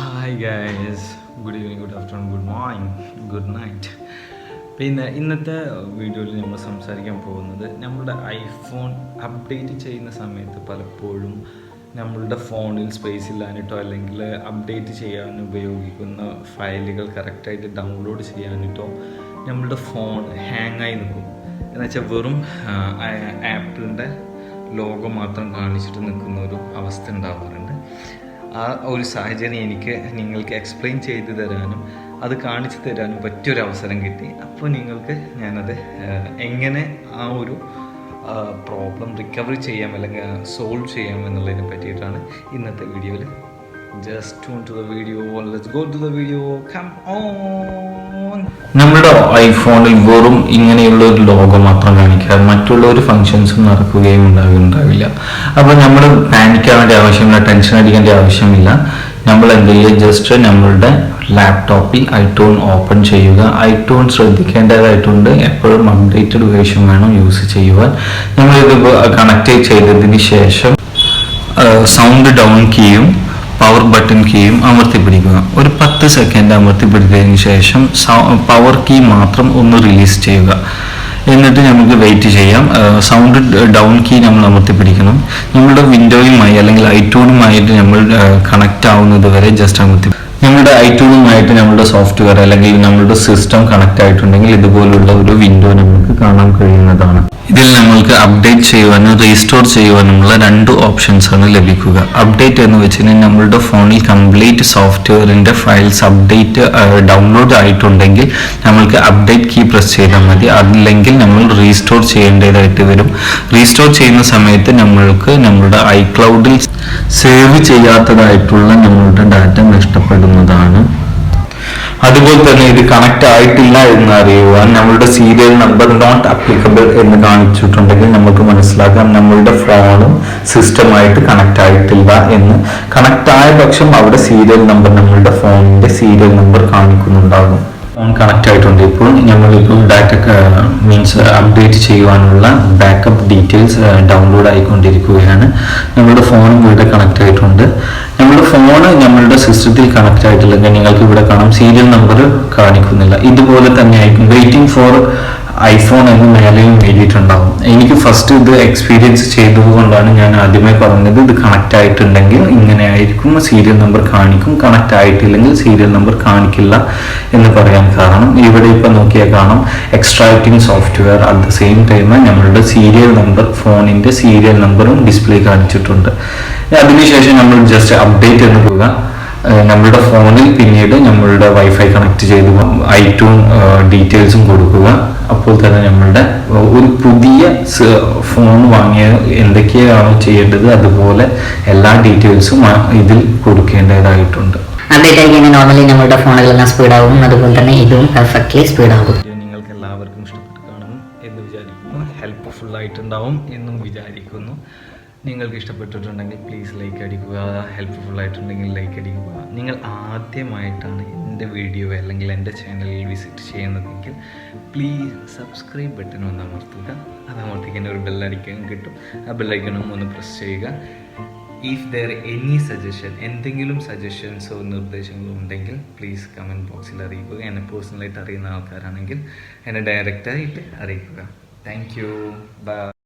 Hi guys, good evening, good afternoon, good morning, good night. പിന്നെ ഇന്നത്തെ വീഡിയോയിൽ നമ്മൾ സംസാരിക്കാൻ പോകുന്നത് നമ്മളുടെ ഐഫോൺ അപ്ഡേറ്റ് ചെയ്യുന്ന സമയത്ത് പലപ്പോഴും നമ്മളുടെ ഫോണിൽ സ്പേസ് ഇല്ലാഞ്ഞിട്ടോ അല്ലെങ്കിൽ അപ്ഡേറ്റ് ചെയ്യാൻ ഉപയോഗിക്കുന്ന ഫയലുകൾ കറക്റ്റായിട്ട് ഡൗൺലോഡ് ചെയ്യാനിട്ടോ നമ്മളുടെ ഫോൺ ഹാങ്ങായി നിൽക്കും. എന്നുവെച്ചാൽ വെറും ആപ്പിളിൻ്റെ ലോഗോ മാത്രം കാണിച്ചിട്ട് നിൽക്കുന്ന ഒരു അവസ്ഥ ഉണ്ടാവാറുണ്ട്. ആ ഒരു സാഹചര്യം എനിക്ക് നിങ്ങൾക്ക് എക്സ്പ്ലെയിൻ ചെയ്തു തരാനും അത് കാണിച്ചു തരാനും പറ്റിയൊരവസരം കിട്ടി. അപ്പോൾ നിങ്ങൾക്ക് ഞാനത് എങ്ങനെ ആ ഒരു പ്രോബ്ലം റിക്കവറി ചെയ്യാം അല്ലെങ്കിൽ സോൾവ് ചെയ്യാം എന്നുള്ളതിനെ പറ്റിയിട്ടാണ് ഇന്നത്തെ വീഡിയോയിൽ. Just tune to the video. Let's go to the video. Come on. നമ്മുടെ ഐഫോണിൽ വെറും ഇങ്ങനെയുള്ള ഒരു ലോഗോ മാത്രം കാണിക്കാറ് മറ്റുള്ള ഒരു ഫങ്ഷൻസും നടക്കുകയും ഉണ്ടാവില്ല. അപ്പോൾ നമ്മൾ പാനിക്കാവേണ്ട ആവശ്യമില്ല, ടെൻഷൻ അടിക്കേണ്ട ആവശ്യമില്ല. നമ്മൾ എന്ത് ചെയ്യുക, ജസ്റ്റ് നമ്മളുടെ ലാപ്ടോപ്പിൽ ഐടൂൺ ഓപ്പൺ ചെയ്യുക. ഐടൂൺ ശ്രദ്ധിക്കേണ്ടതായിട്ടുണ്ട്, എപ്പോഴും അപ്ഡേറ്റഡ് വേർഷൻ വേണം യൂസ് ചെയ്യുവാൻ. നമ്മളിത് കണക്ട് ചെയ്തതിന് ശേഷം സൗണ്ട് ഡൗൺ കീയും പവർ ബട്ടൺ കീയും അമർത്തി പിടിക്കുക. ഒരു 10 സെക്കൻഡ് അമർത്തി പിടിച്ചതിന് ശേഷം പവർ കീ മാത്രം ഒന്ന് റിലീസ് ചെയ്യുക. എന്നിട്ട് നമുക്ക് വെയിറ്റ് ചെയ്യാം. സൗണ്ട് ഡൗൺ കീ നമ്മൾ അമർത്തി പിടിക്കണം. നമ്മളുടെ വിൻഡോയുമായി അല്ലെങ്കിൽ ഐടൂണുമായിട്ട് നമ്മൾ കണക്റ്റ് ആവുന്നത് വരെ ജസ്റ്റ് അമർത്തി. നമ്മുടെ ഐടൂണുമായിട്ട് നമ്മുടെ സോഫ്റ്റ്വെയർ അല്ലെങ്കിൽ നമ്മുടെ സിസ്റ്റം കണക്റ്റ് ആയിട്ടുണ്ടെങ്കിൽ ഇതുപോലുള്ള ഒരു വിൻഡോ നമുക്ക് കാണാൻ കഴിയുന്നതാണ്. ഇതിൽ നമ്മൾക്ക് അപ്ഡേറ്റ് ചെയ്യുവാനും റീസ്റ്റോർ ചെയ്യുവാനുമുള്ള 2 ഓപ്ഷൻസ് ആണ് ലഭിക്കുക. അപ്ഡേറ്റ് എന്ന് വെച്ച് കഴിഞ്ഞാൽ നമ്മളുടെ ഫോണിൽ കംപ്ലീറ്റ് സോഫ്റ്റ്വെയറിൻ്റെ ഫയൽസ് അപ്ഡേറ്റ് ഡൗൺലോഡ് ആയിട്ടുണ്ടെങ്കിൽ നമ്മൾക്ക് അപ്ഡേറ്റ് കീ പ്രസ് ചെയ്താൽ മതി. അല്ലെങ്കിൽ നമ്മൾ റീസ്റ്റോർ ചെയ്യേണ്ടതായിട്ട് വരും. റീസ്റ്റോർ ചെയ്യുന്ന സമയത്ത് നമ്മൾക്ക് നമ്മളുടെ ഐക്ലൗഡിൽ സേവ് ചെയ്യാത്തതായിട്ടുള്ള നമ്മളുടെ ഡാറ്റ നഷ്ടപ്പെടുന്നതാണ്. അതുപോലെ തന്നെ ഇത് കണക്ട് ആയിട്ടില്ല എന്ന് അറിയുവാൻ നമ്മളുടെ സീരിയൽ നമ്പർ നോട്ട് അപ്ലിക്കബിൾ എന്ന് കാണിച്ചിട്ടുണ്ടെങ്കിൽ നമുക്ക് മനസ്സിലാക്കാം നമ്മളുടെ ഫോണും സിസ്റ്റമായിട്ട് കണക്ട് ആയിട്ടില്ല എന്ന്. കണക്ട് ആയ പക്ഷം അവിടെ സീരിയൽ നമ്പർ, നമ്മളുടെ ഫോണിന്റെ സീരിയൽ നമ്പർ കാണിക്കുന്നുണ്ടാകും. ഫോൺ കണക്ട് ആയിട്ടുണ്ട്. ഇപ്പോൾ നമ്മളിപ്പോൾ ഡാറ്റ മീൻസ് അപ്ഡേറ്റ് ചെയ്യുവാനുള്ള ബാക്കപ്പ് ഡീറ്റെയിൽസ് ഡൗൺലോഡ് ആയിക്കൊണ്ടിരിക്കുകയാണ്. നമ്മളുടെ ഫോണും ഇവിടെ കണക്ട് ആയിട്ടുണ്ട്. നമ്മുടെ ഫോണ് നമ്മളുടെ സിസ്റ്റത്തിൽ കണക്ട് ആയിട്ടില്ലെങ്കിൽ നിങ്ങൾക്ക് ഇവിടെ കാണാം സീരിയൽ നമ്പർ കാണിക്കുന്നില്ല. ഇതുപോലെ തന്നെ ആയിരിക്കും വെയിറ്റിംഗ് ഫോർ ഐഫോൺ എന്ന് മേലെയും എഴുതിയിട്ടുണ്ടാവും. എനിക്ക് ഫസ്റ്റ് ഇത് എക്സ്പീരിയൻസ് ചെയ്തതുകൊണ്ടാണ് ഞാൻ ആദ്യമേ പറഞ്ഞത് ഇത് കണക്ട് ആയിട്ടുണ്ടെങ്കിൽ ഇങ്ങനെ ആയിരിക്കും, സീരിയൽ നമ്പർ കാണിക്കും. കണക്ട് ആയിട്ടില്ലെങ്കിൽ സീരിയൽ നമ്പർ കാണിക്കില്ല എന്ന് പറയാൻ കാരണം ഇവിടെ ഇപ്പം നോക്കിയാൽ കാണാം extracting software at the same time നമ്മളുടെ സീരിയൽ നമ്പർ, ഫോണിന്റെ സീരിയൽ നമ്പറും ഡിസ്പ്ലേ കാണിച്ചിട്ടുണ്ട്. അതിനുശേഷം നമ്മൾ ജസ്റ്റ് അപ്ഡേറ്റ് എന്ന് പോവുക. നമ്മളുടെ ഫോണിൽ പിന്നീട് നമ്മളുടെ വൈഫൈ കണക്ട് ചെയ്ത് ഐടൂൺ ഡീറ്റെയിൽസും കൊടുക്കുക. അപ്പോൾ തന്നെ നമ്മളുടെ ഒരു പുതിയ ഫോൺ വാങ്ങിയ എന്തൊക്കെയാണോ ചെയ്യേണ്ടത് അതുപോലെ എല്ലാ ഡീറ്റെയിൽസും ഇതിൽ കൊടുക്കേണ്ടതായിട്ടുണ്ട്. അപ്ഡേറ്റ് ആയി നോർമലി നമ്മളുടെ ഫോണുകളെല്ലാം സ്പീഡാകും, അതുപോലെ തന്നെ ഇതും പെർഫെക്റ്റ്ലി സ്പീഡാകും. നിങ്ങൾക്ക് എല്ലാവർക്കും ഇഷ്ടപ്പെട്ട് കാണും എന്ന് വിചാരിക്കുന്നു. ഹെൽപ്ഫുൾ ആയിട്ടുണ്ടാവും എന്നും വിചാരിക്കുന്നു. നിങ്ങൾക്ക് ഇഷ്ടപ്പെട്ടിട്ടുണ്ടെങ്കിൽ പ്ലീസ് ലൈക്ക് അടിക്കുക. ഹെൽപ്ഫുൾ ആയിട്ടുണ്ടെങ്കിൽ ലൈക്ക് അടിക്കുക. നിങ്ങൾ ആദ്യമായിട്ടാണ് എൻ്റെ വീഡിയോ അല്ലെങ്കിൽ എൻ്റെ ചാനലിൽ വിസിറ്റ് ചെയ്യുന്നതെങ്കിൽ പ്ലീസ് സബ്സ്ക്രൈബ് ബട്ടൺ ഒന്ന് അമർത്തുക. അത് അമർത്തിക്കാൻ ഒരു ബെല്ലടിക്കാൻ കിട്ടും. ആ ബെല്ലൈക്കണും ഒന്ന് പ്രസ് ചെയ്യുക. ഇഫ് ദർ എനി സജഷൻ, എന്തെങ്കിലും സജഷൻസോ നിർദ്ദേശങ്ങളോ ഉണ്ടെങ്കിൽ പ്ലീസ് കമൻറ്റ് ബോക്സിൽ അറിയിക്കുക. എന്നെ പേഴ്സണലായിട്ട് അറിയുന്ന ആൾക്കാരാണെങ്കിൽ എന്നെ ഡയറക്റ്റായിട്ട് അറിയിക്കുക. Thank you. ബൈ.